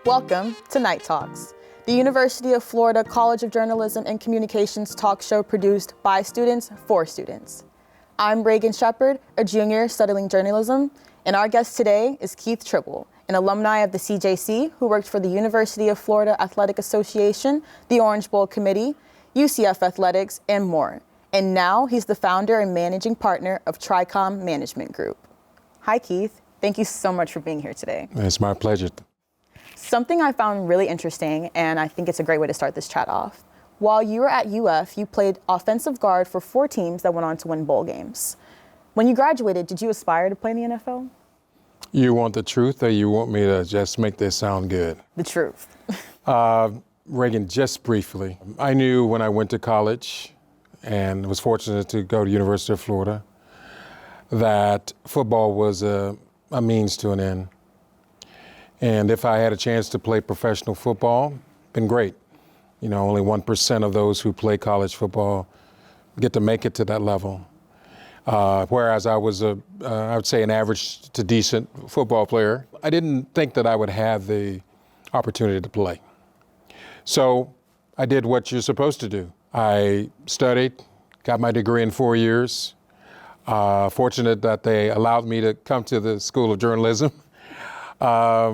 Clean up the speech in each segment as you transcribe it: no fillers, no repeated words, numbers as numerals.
Welcome to Night Talks, the University of Florida College of Journalism and Communications talk show produced by students for students. I'm Reagan Shepard, a junior studying journalism, and our guest today is Keith Tribble, an alumni of the CJC who worked for the University of Florida Athletic Association, the Orange Bowl Committee, UCF Athletics, and more. And now he's the founder and managing partner of Tricom Management Group. Hi, Keith. Thank you so much for being here today. It's my pleasure. Something I found really interesting, and I think it's a great way to start this chat off. While you were at UF, you played offensive guard for 4 teams that went on to win bowl games. When you graduated, did you aspire to play in the NFL? You want the truth, or you want me to just make this sound good? The truth. Reagan, just briefly, I knew when I went to college and was fortunate to go to University of Florida that football was a means to an end. And if I had a chance to play professional football, been great. You know, only 1% of those who play college football get to make it to that level. Whereas I was I would say an average to decent football player, I didn't think that I would have the opportunity to play. So I did what you're supposed to do. I studied, got my degree in 4 years. Fortunate that they allowed me to come to the School of Journalism. I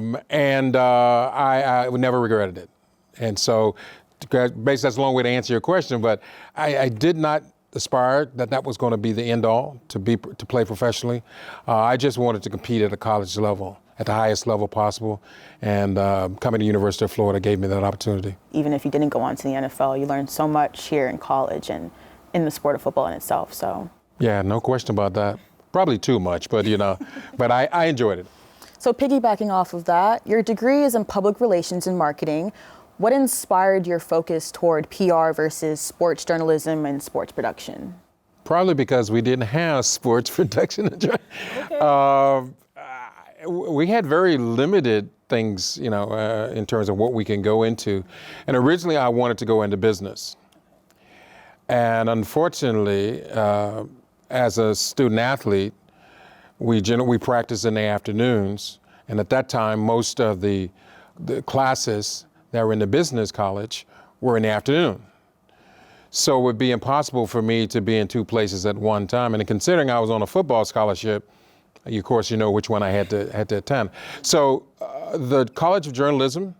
never regretted it. And so basically that's a long way to answer your question, but I did not aspire that was going to be the end all to play professionally. I just wanted to compete at a college level, at the highest level possible. And coming to University of Florida gave me that opportunity. Even if you didn't go on to the NFL, you learned so much here in college and in the sport of football in itself, so. Yeah, no question about that. Probably too much, but but I enjoyed it. So piggybacking off of that, your degree is in public relations and marketing. What inspired your focus toward PR versus sports journalism and sports production? Probably because we didn't have sports production. Okay. We had very limited things, in terms of what we can go into. And originally I wanted to go into business. And unfortunately, as a student athlete, we practiced in the afternoons, and at that time, most of the classes that were in the business college were in the afternoon. So it would be impossible for me to be in 2 places at one time. And considering I was on a football scholarship, of course, you know which one I had to attend. So the College of Journalism,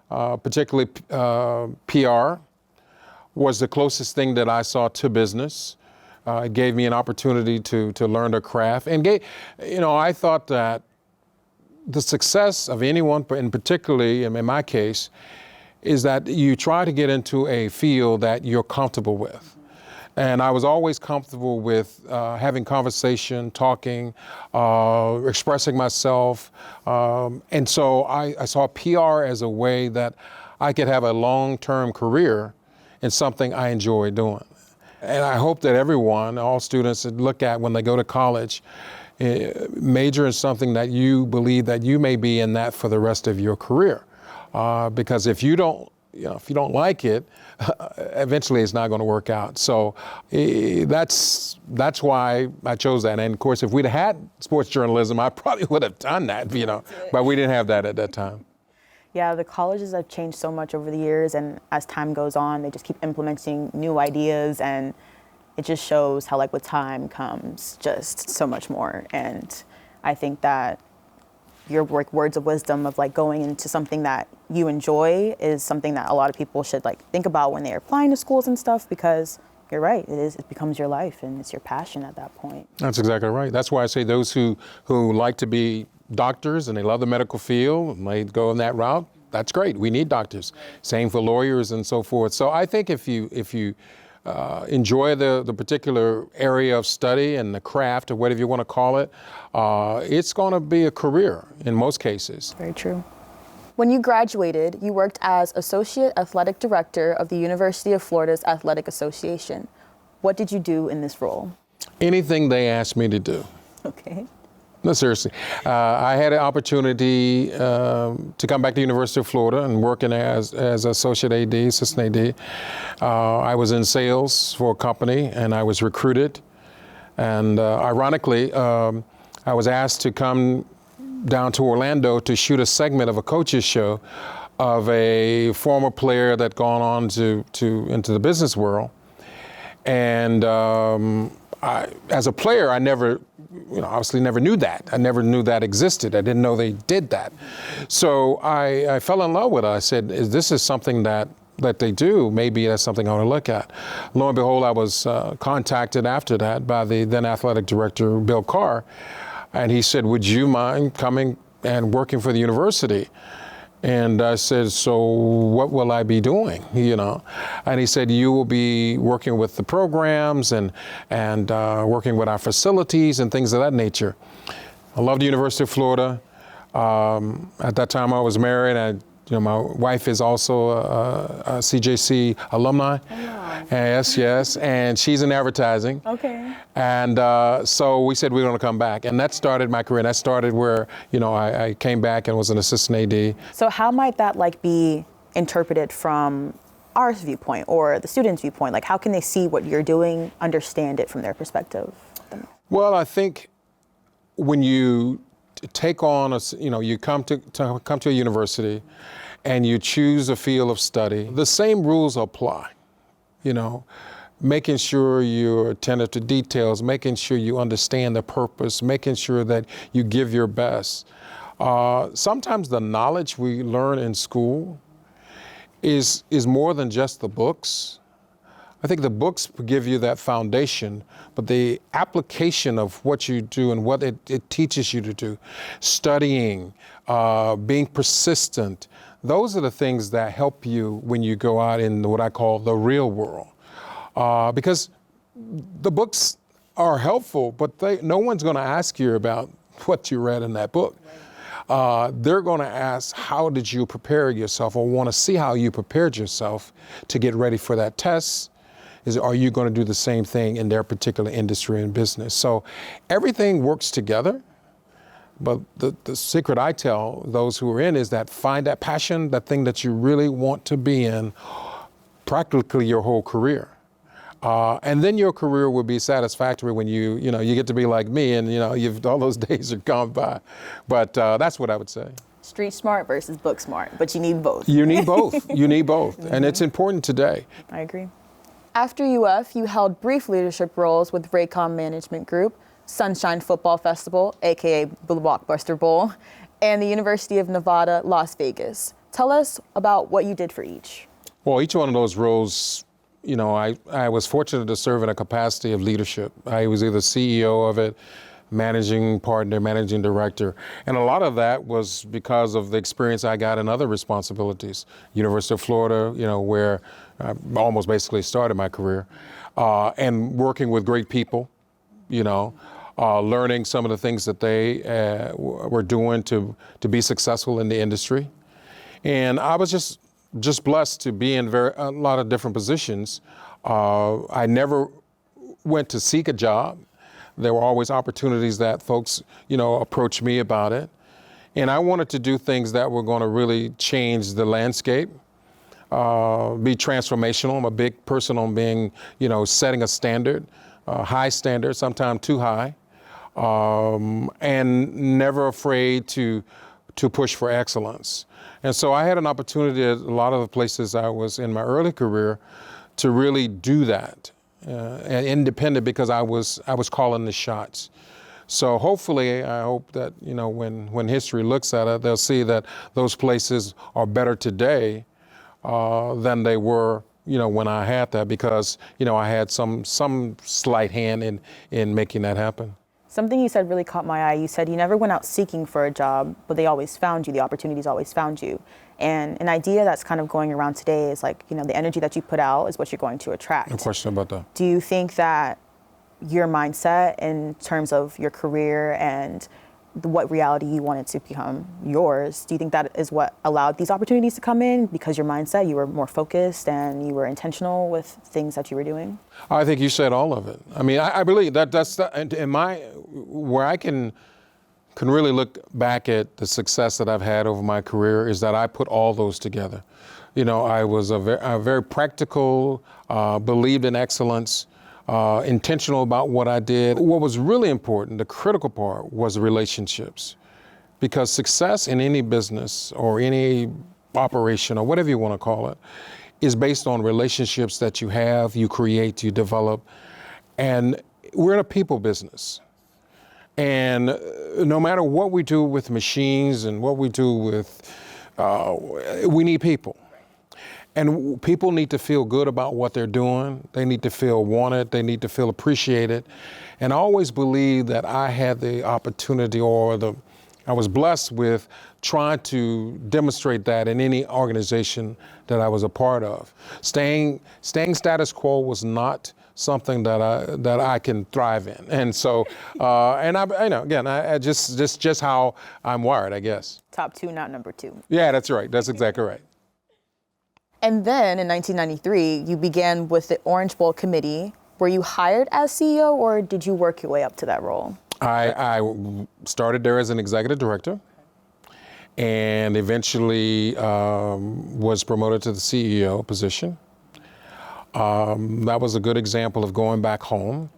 particularly PR, was the closest thing that I saw to business. It gave me an opportunity to learn the craft, and I thought that the success of anyone, and particularly in my case, is that you try to get into a field that you're comfortable with. And I was always comfortable with having conversation, talking, expressing myself, and so I saw PR as a way that I could have a long-term career in something I enjoy doing. And I hope that everyone, all students, look at when they go to college, major in something that you believe that you may be in that for the rest of your career. Because if you don't like it, eventually it's not going to work out. So that's why I chose that. And of course, if we'd had sports journalism, I probably would have done that, but we didn't have that at that time. Yeah, the colleges have changed so much over the years, and as time goes on, they just keep implementing new ideas, and it just shows how, with time comes just so much more. And I think that your words of wisdom of going into something that you enjoy is something that a lot of people should think about when they're applying to schools and stuff, because you're right, it becomes your life and it's your passion at that point. That's exactly right. That's why I say those who like to be doctors and they love the medical field and they go in that route, that's great. We need doctors. Same for lawyers and so forth. So I think if you enjoy the particular area of study and the craft, or whatever you want to call it, it's going to be a career in most cases. Very true. When you graduated, you worked as Associate Athletic Director of the University of Florida's Athletic Association. What did you do in this role? Anything they asked me to do. Okay. No, seriously. I had an opportunity to come back to the University of Florida and working as Associate AD, Assistant AD. I was in sales for a company and I was recruited. And ironically, I was asked to come down to Orlando to shoot a segment of a coach's show of a former player that gone on to into the business world. And as a player, I never, obviously never knew that. I never knew that existed. I didn't know they did that. So I fell in love with it. I said, this is something that they do. Maybe that's something I want to look at. Lo and behold, I was contacted after that by the then athletic director, Bill Carr. And he said, would you mind coming and working for the university? And I said, so what will I be doing, And he said, you will be working with the programs and working with our facilities and things of that nature. I love the University of Florida. At that time I was married. My wife is also a CJC alumni. Oh. Yes, and she's in advertising. Okay. And so we said we were going to come back, and that started my career. And that started where I came back and was an assistant AD. So how might that be interpreted from our viewpoint or the students' viewpoint? How can they see what you're doing, understand it from their perspective? Well, I think when you take on you come to a university and you choose a field of study, the same rules apply, making sure you're attentive to details, making sure you understand the purpose, making sure that you give your best. Sometimes the knowledge we learn in school is more than just the books. I think the books give you that foundation, but the application of what you do and what it teaches you to do, studying, being persistent, those are the things that help you when you go out in what I call the real world. Because the books are helpful, but no one's going to ask you about what you read in that book. They're going to ask, how did you prepare yourself, or want to see how you prepared yourself to get ready for that test. Are you going to do the same thing in their particular industry and business? So everything works together. But the secret I tell those who are in is that find that passion, that thing that you really want to be in, practically your whole career. And then your career will be satisfactory when you get to be like me and, all those days are gone by. But that's what I would say. Street smart versus book smart, but you need both. You need both. You need both. Mm-hmm. And it's important today. I agree. After UF, you held brief leadership roles with Raycom Management Group, Sunshine Football Festival, aka the Blockbuster Bowl, and the University of Nevada, Las Vegas. Tell us about what you did for each. Well, each one of those roles, I was fortunate to serve in a capacity of leadership. I was either CEO of it, managing partner, managing director. And a lot of that was because of the experience I got in other responsibilities. University of Florida, where I almost basically started my career, and working with great people, learning some of the things that they were doing to be successful in the industry. And I was just blessed to be in a lot of different positions. I never went to seek a job. There were always opportunities that folks, approached me about it. And I wanted to do things that were going to really change the landscape, be transformational. I'm a big person on being, setting a standard, high standard, sometimes too high, and never afraid to push for excellence. And so I had an opportunity at a lot of the places I was in my early career to really do that, and independent, because I was calling the shots. So hopefully, I hope that, when history looks at it, they'll see that those places are better today than they were, when I had that, because, I had some slight hand in making that happen. Something you said really caught my eye. You said you never went out seeking for a job, but they always found you. The opportunities always found you. And an idea that's kind of going around today is the energy that you put out is what you're going to attract. No question about that. Do you think that your mindset in terms of your career and what reality you wanted to become yours. Do you think that is what allowed these opportunities to come in because your mindset, you were more focused and you were intentional with things that you were doing? I think you said all of it. I mean, I believe that's in my, where I can really look back at the success that I've had over my career is that I put all those together. You know, I was a very practical, believed in excellence, intentional about what I did. What was really important, the critical part, was relationships. Because success in any business or any operation or whatever you want to call it is based on relationships that you have, you create, you develop. And we're in a people business. And no matter what we do with machines and what we do with, we need people. And people need to feel good about what they're doing. They need to feel wanted. They need to feel appreciated. And I always believe that I had the opportunity I was blessed with trying to demonstrate that in any organization that I was a part of. Staying status quo was not something that I can thrive in. And so, and I just how I'm wired, I guess. Top two, not number two. Yeah, that's right. That's exactly right. And then in 1993, you began with the Orange Bowl Committee. Were you hired as CEO or did you work your way up to that role? I started there as an executive director and eventually was promoted to the CEO position. That was a good example of going back home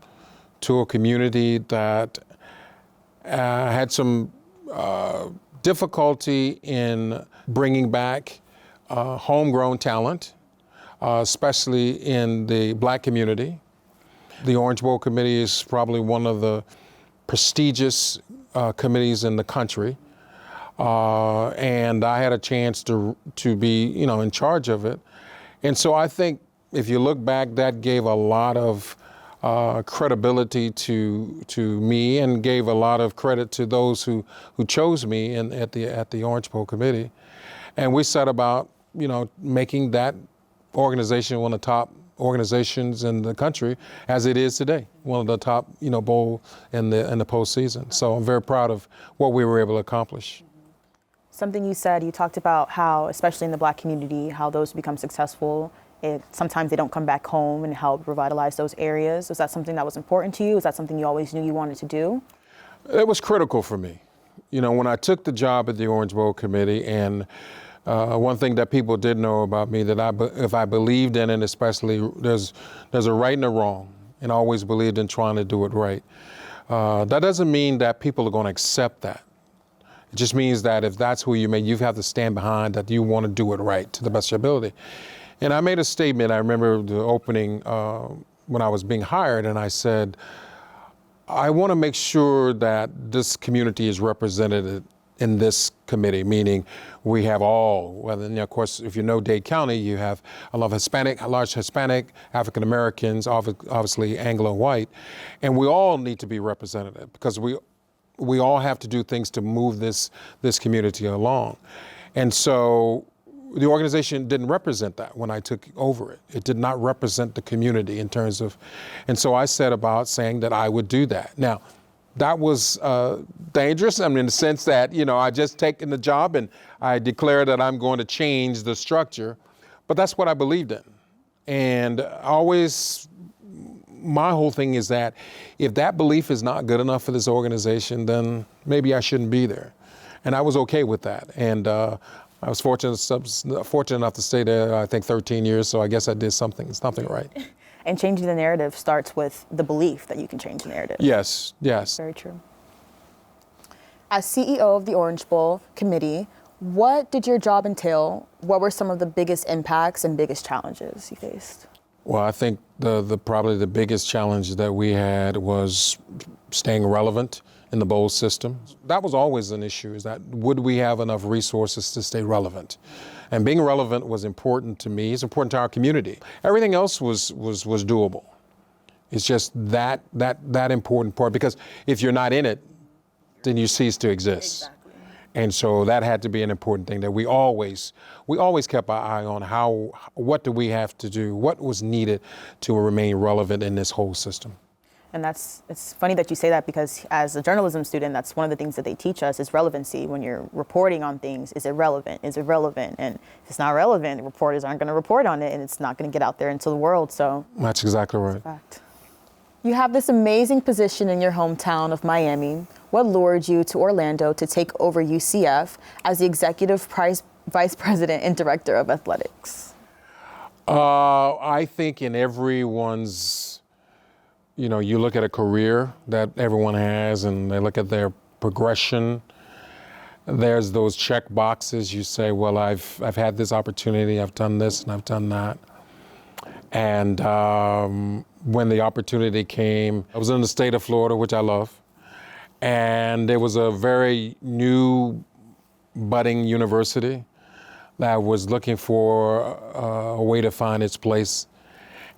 to a community that had some difficulty in bringing back homegrown talent, especially in the Black community. The Orange Bowl Committee is probably one of the prestigious committees in the country. And I had a chance to be, in charge of it. And so I think if you look back, that gave a lot of credibility to me and gave a lot of credit to those who chose me at the Orange Bowl Committee. And we set about, making that organization one of the top organizations in the country, as it is today, one of the top, bowl in the postseason. So I'm very proud of what we were able to accomplish. Something you said, you talked about how, especially in the Black community, how those become successful, sometimes they don't come back home and help revitalize those areas. Was that something that was important to you? Was that something you always knew you wanted to do? It was critical for me. When I took the job at the Orange Bowl Committee, and one thing that people did know about me, that if I believed in it, especially, there's a right and a wrong, and I always believed in trying to do it right. That doesn't mean that people are going to accept that. It just means that if that's who you have to stand behind, that you want to do it right to the best of your ability. And I made a statement. I remember the opening when I was being hired, and I said, I want to make sure that this community is represented in this committee, meaning we have all, of course, if you know Dade County, you have a lot of large Hispanic, African Americans, obviously Anglo-white, and we all need to be represented because we all have to do things to move this community along. And so the organization didn't represent that when I took over it. It did not represent the community in terms of, and so I set about saying that I would do that. Now, that was dangerous, in the sense that, I just taken the job and I declared that I'm going to change the structure, but that's what I believed in. And my whole thing is that if that belief is not good enough for this organization, then maybe I shouldn't be there. And I was okay with that. And I was fortunate enough to stay there, I think 13 years, so I guess I did something right. And changing the narrative starts with the belief that you can change the narrative. Yes. Very true. As CEO of the Orange Bowl Committee, what did your job entail? What were some of the biggest impacts and biggest challenges you faced? Well, I think probably the biggest challenge that we had was staying relevant in the bowl system. That was always an issue, is that would we have enough resources to stay relevant? And being relevant was important to me. It's important to our community. Everything else was doable. It's just that important part, because if you're not in it, then you cease to exist. Exactly. And so that had to be an important thing that we always kept our eye on. What do we have to do? What was needed to remain relevant in this whole system? And it's funny that you say that, because as a journalism student, that's one of the things that they teach us is relevancy. When you're reporting on things, is it relevant? Is it relevant? And if it's not relevant, reporters aren't going to report on it, and it's not going to get out there into the world. So that's exactly right. Fact. You have this amazing position in your hometown of Miami. What lured you to Orlando to take over UCF as the executive vice president and director of athletics? I think in everyone's, you look at a career that everyone has and they look at their progression. There's those check boxes. You say, well, I've had this opportunity, I've done this and I've done that. And when the opportunity came, I was in the state of Florida, which I love. And it was a very new budding university that was looking for a way to find its place.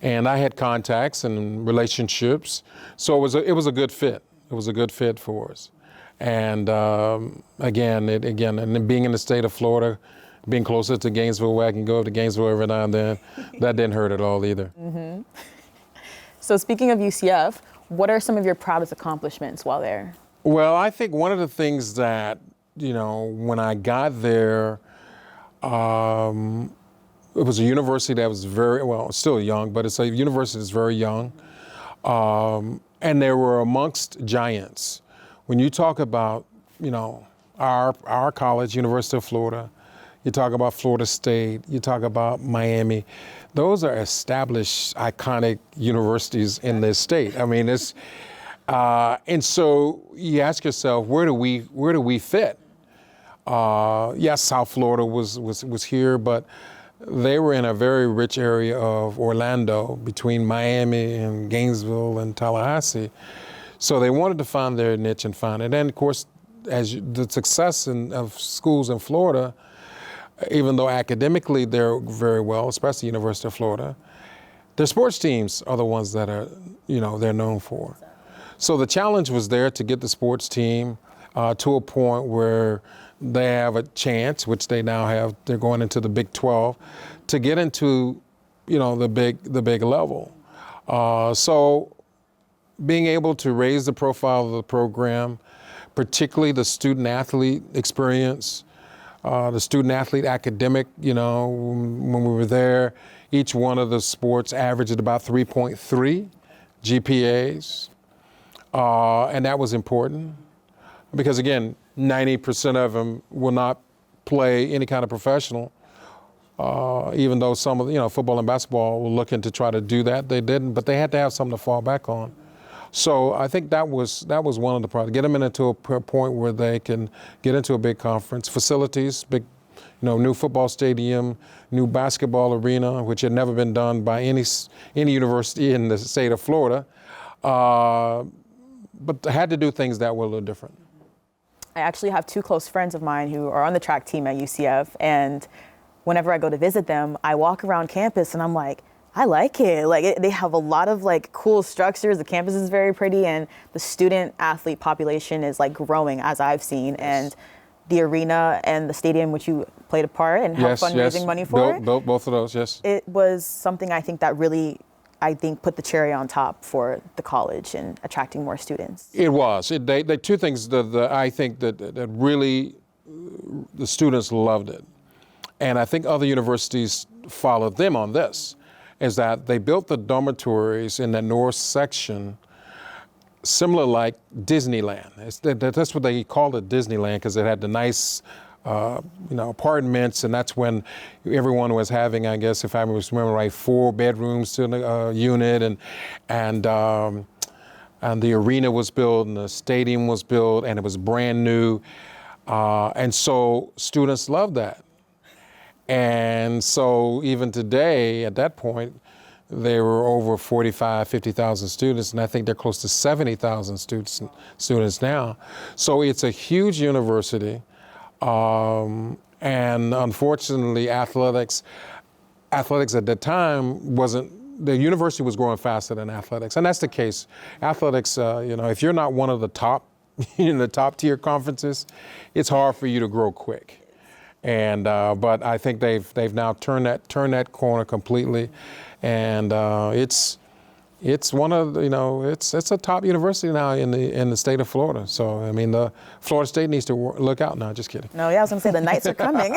And I had contacts and relationships, so it was a good fit. It was a good fit for us. And again, and being in the state of Florida, being closer to Gainesville, where I can go up to Gainesville every now and then, that didn't hurt at all either. Mm-hmm. So speaking of UCF, what are some of your proudest accomplishments while there? Well, I think one of the things that, when I got there, it was a university that was still young, but it's a university that's very young. And they were amongst giants. When you talk about, our college, University of Florida, you talk about Florida State, you talk about Miami, those are established, iconic universities in this state. I mean, and so you ask yourself, where do we fit? Yes, South Florida was here, but they were in a very rich area of Orlando, between Miami and Gainesville and Tallahassee. So they wanted to find their niche and find it. And of course, the success of schools in Florida, even though academically they're very well, especially University of Florida, their sports teams are the ones that are, they're known for. So the challenge was there to get the sports team to a point where they have a chance, which they now have. They're going into the Big 12 to get into, the big level. So being able to raise the profile of the program, particularly the student athlete experience, the student athlete academic, when we were there, each one of the sports averaged about 3.3 GPAs. And that was important because, again, 90% of them will not play any kind of professional, even though some of football and basketball were looking to try to do that. They didn't, but they had to have something to fall back on. So I think that was one of the problems. Get them into a point where they can get into a big conference, facilities, big, new football stadium, new basketball arena, which had never been done by any university in the state of Florida, but had to do things that were a little different. I actually have two close friends of mine who are on the track team at UCF, and whenever I go to visit them, I walk around campus and I'm like, I like it. They have a lot of cool structures. The campus is very pretty, and the student athlete population is growing, as I've seen. Yes. And the arena and the stadium, which you played a part and helped fundraising money for. Both of those, yes. It was something I think that really, put the cherry on top for the college and attracting more students. It was. They two things that I think that really the students loved it, and I think other universities followed them on this. Is that they built the dormitories in the north section similar like Disneyland. That's what they called it, Disneyland, because it had the nice, apartments, and that's when everyone was having, I guess, if I remember right, 4 bedrooms to the unit, and the arena was built, and the stadium was built, and it was brand new, and so students loved that. And so even today, at that point, there were over 45, 50,000 students, and I think they're close to 70,000 students now. So it's a huge university, and unfortunately, athletics at that time the university was growing faster than athletics, and that's the case. Athletics, if you're not one of the top, in the top tier conferences, it's hard for you to grow quick. And but I think they've now turned that corner completely, and it's it's one of the, it's a top university now in the state of Florida. So I mean, the Florida State needs to look out now. Just kidding. No, yeah, I was gonna say the Knights are coming.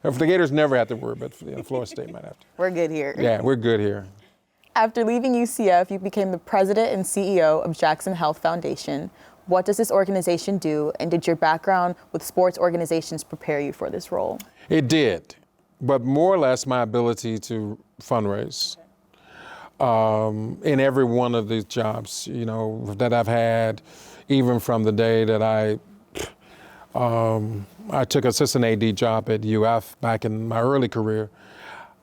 If the Gators never have to worry, but Florida State might have to. We're good here. Yeah, we're good here. After leaving UCF, you became the president and CEO of Jackson Health Foundation. What does this organization do, and did your background with sports organizations prepare you for this role? It did, but more or less my ability to fundraise. In every one of these jobs, that I've had, even from the day that I took assistant AD job at UF back in my early career,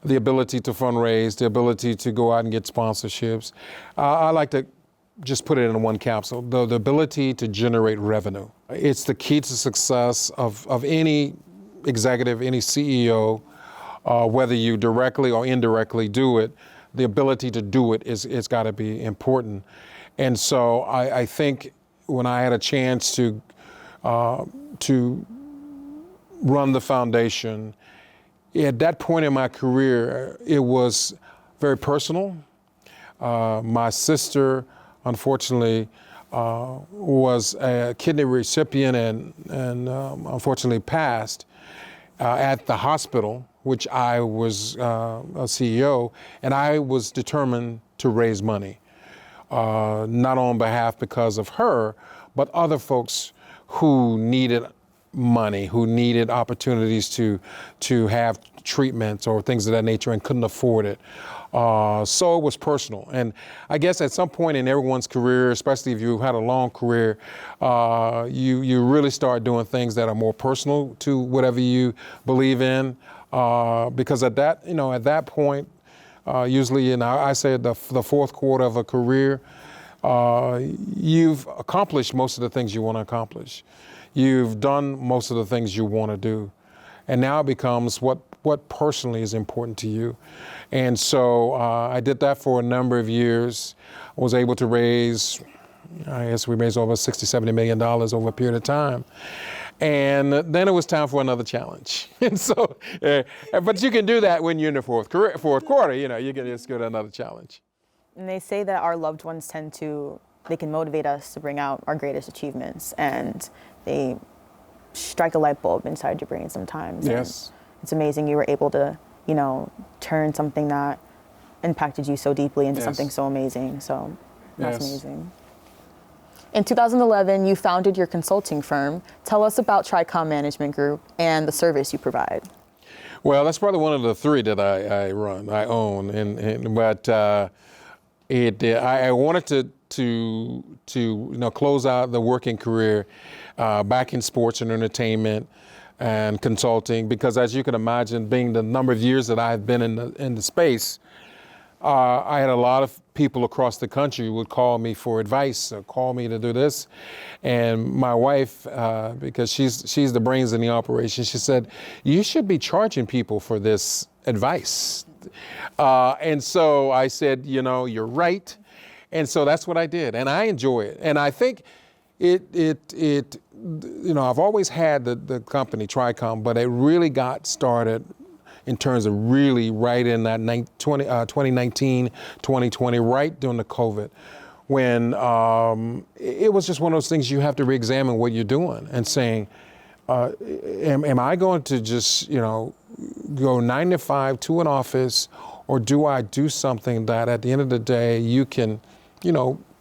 the ability to fundraise, the ability to go out and get sponsorships. I like to just put it in one capsule, the ability to generate revenue. It's the key to success of any executive, any CEO, whether you directly or indirectly do it. The ability to do it is got to be important. And so I think when I had a chance to run the foundation, at that point in my career, it was very personal. My sister, unfortunately, was a kidney recipient and unfortunately passed at the hospital, which I was a CEO, and I was determined to raise money, not on behalf because of her, but other folks who needed money, who needed opportunities to have treatments or things of that nature and couldn't afford it. So it was personal. And I guess at some point in everyone's career, especially if you've had a long career, you really start doing things that are more personal to whatever you believe in. Because at that point, usually I say the fourth quarter of a career, you've accomplished most of the things you want to accomplish. You've done most of the things you want to do. And now it becomes what personally is important to you. And so I did that for a number of years. I was able to raise, I guess we raised over $60-70 million over a period of time. And then it was time for another challenge. And so, but you can do that when you're in the fourth quarter, you can just go to another challenge. And they say that our loved ones they can motivate us to bring out our greatest achievements, and they strike a light bulb inside your brain sometimes. Yes. And it's amazing you were able to, turn something that impacted you so deeply into something so amazing. So that's amazing. In 2011, you founded your consulting firm. Tell us about Tricom Management Group and the service you provide. Well, that's probably one of the three that I own, but I wanted to close out the working career back in sports and entertainment and consulting, because as you can imagine, being the number of years that I've been in the space, I had a lot of people across the country would call me for advice or call me to do this. And my wife, because she's the brains in the operation, she said, you should be charging people for this advice. And so I said, you're right. And so that's what I did. And I enjoy it. And I think I've always had the company Tricom, but it really got started in terms of really right in that 2019, 2020, right during the COVID, when it was just one of those things you have to re-examine what you're doing and saying, am I going to just, go 9 to 5 to an office, or do I do something that at the end of the day you can,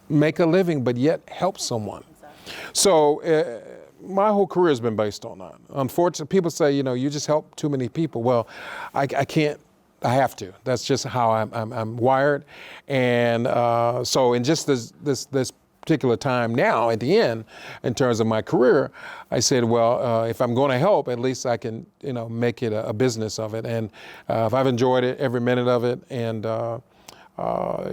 make a living but yet help someone? So my whole career has been based on that. Unfortunately, people say, you just help too many people. Well, I can't. I have to. That's just how I'm wired. And so in just this particular time now, at the end, in terms of my career, I said, well, if I'm going to help, at least I can, make it a business of it. And if I've enjoyed it, every minute of it, and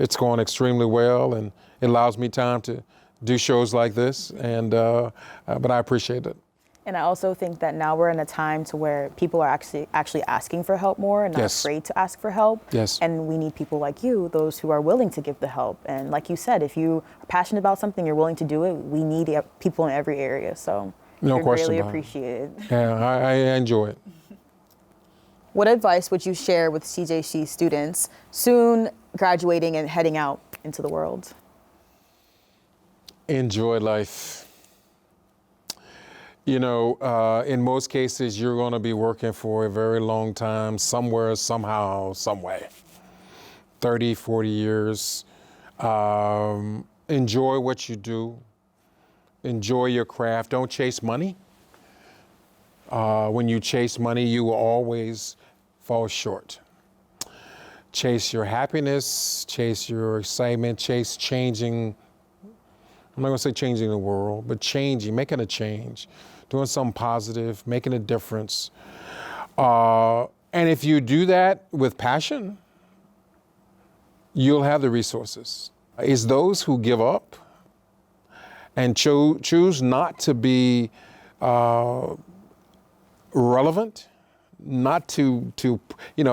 it's going extremely well, and it allows me time to do shows like this, and but I appreciate it. And I also think that now we're in a time to where people are actually asking for help more and not afraid to ask for help. Yes. And we need people like you, those who are willing to give the help. And like you said, if you are passionate about something, you're willing to do it. We need people in every area. So no you're question really about it. appreciated. Yeah, I enjoy it. what advice would you share with CJC students soon graduating and heading out into the world? Enjoy life. You know, in most cases, you're going to be working for a very long time, somewhere, somehow, some way. 30, 40 years. Enjoy what you do. Enjoy your craft. Don't chase money. When you chase money, you will always fall short. Chase your happiness, chase your excitement, chase changing. I'm not going to say changing the world, but changing, making a change, doing something positive, making a difference. And if you do that with passion, you'll have the resources. It's those who give up and choose not to be relevant, not to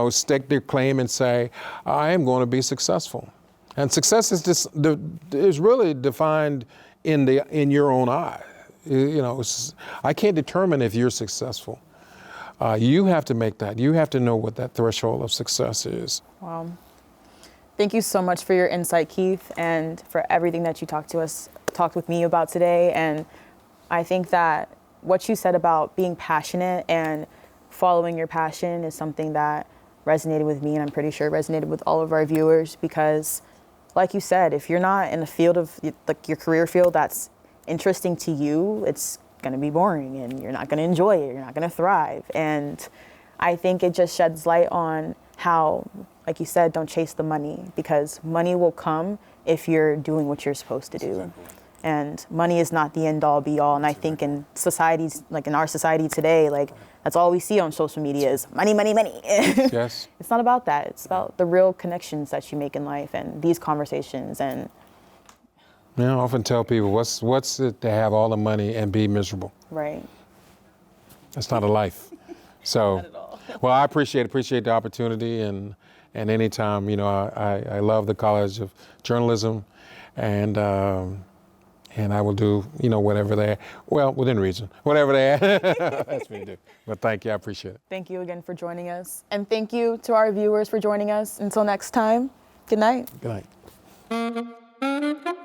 stake their claim and say, I am going to be successful. And success is really defined in your own eye. You know, I can't determine if you're successful. You have to make that. You have to know what that threshold of success is. Wow. Thank you so much for your insight, Keith, and for everything that you talked with me about today. And I think that what you said about being passionate and following your passion is something that resonated with me, and I'm pretty sure resonated with all of our viewers, because like you said, if you're not in the field of like your career field that's interesting to you, it's going to be boring and you're not going to enjoy it. You're not going to thrive. And I think it just sheds light on how, like you said, don't chase the money, because money will come if you're doing what you're supposed to do. Exactly. And money is not the end all be all. And I think in societies, like in our society today, like that's all we see on social media is money, money, money. Yes. It's not about that. It's about the real connections that you make in life and these conversations. And I often tell people, what's it to have all the money and be miserable? Right. That's not a life. So, Not at all. Well, I appreciate the opportunity, and anytime, you know, I love the College of Journalism, and I will do, you know, whatever within reason, whatever they ask me to do. But thank you, I appreciate it. Thank you again for joining us. And thank you to our viewers for joining us. Until next time, good night. Good night.